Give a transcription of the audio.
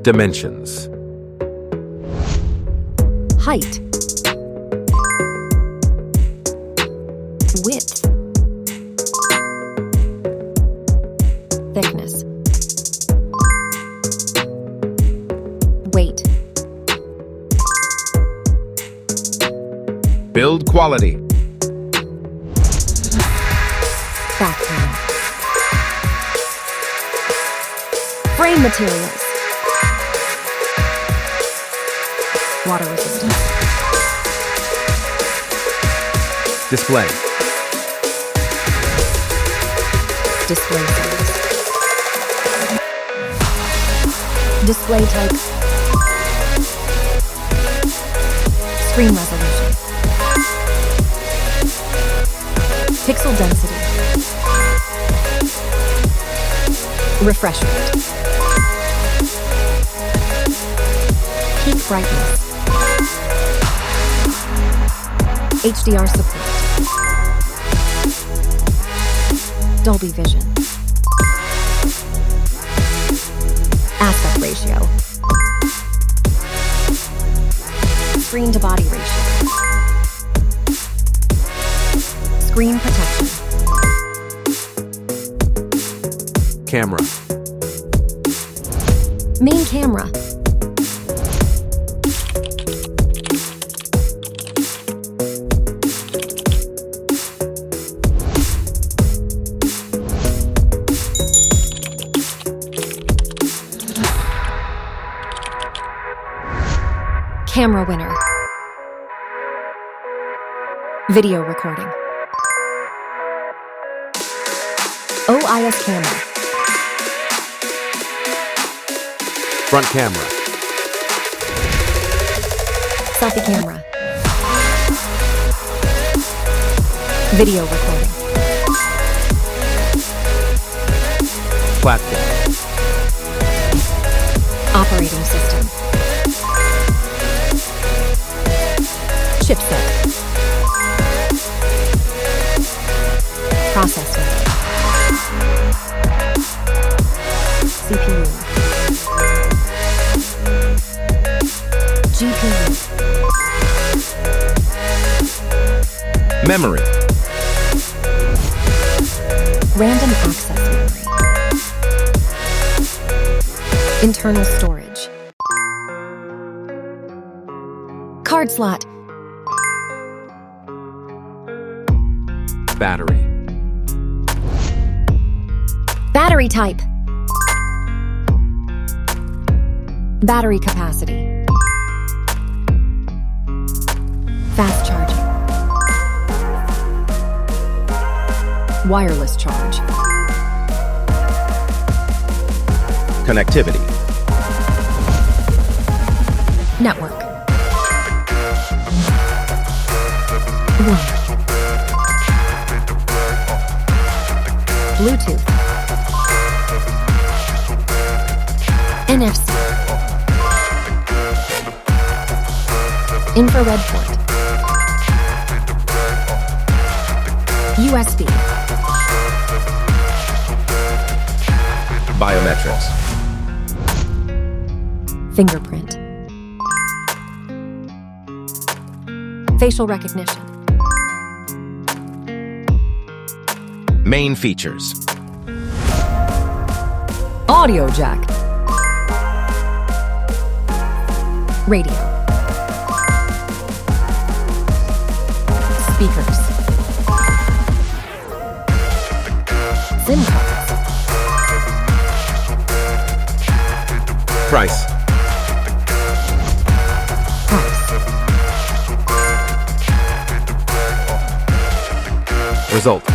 Dimensions. Height. Width. Thickness. Weight. Build quality. Back panel. Frame materials. Water resistance. Display. Display size. Display type. Screen resolution. Pixel density. Refresh rate. Peak brightness. HDR support. Dolby Vision. Aspect ratio. Screen to body ratio. Screen protection. Camera. Main camera. Camera winner. Video recording. OIS camera. Front camera. Selfie camera. Video recording. Platform. Operating system. Chipset. Processor. CPU. GPU. Memory. Random access memory. Internal storage. Card slot. Battery. Battery type. Battery capacity. Fast charging. Wireless charge. Connectivity. Network. Wi-Fi. Bluetooth. NFC. Infrared port. USB. Biometrics. Fingerprint. Facial recognition. Main features. Audio jack. Radio. Speakers. SIM cards. Price. Result.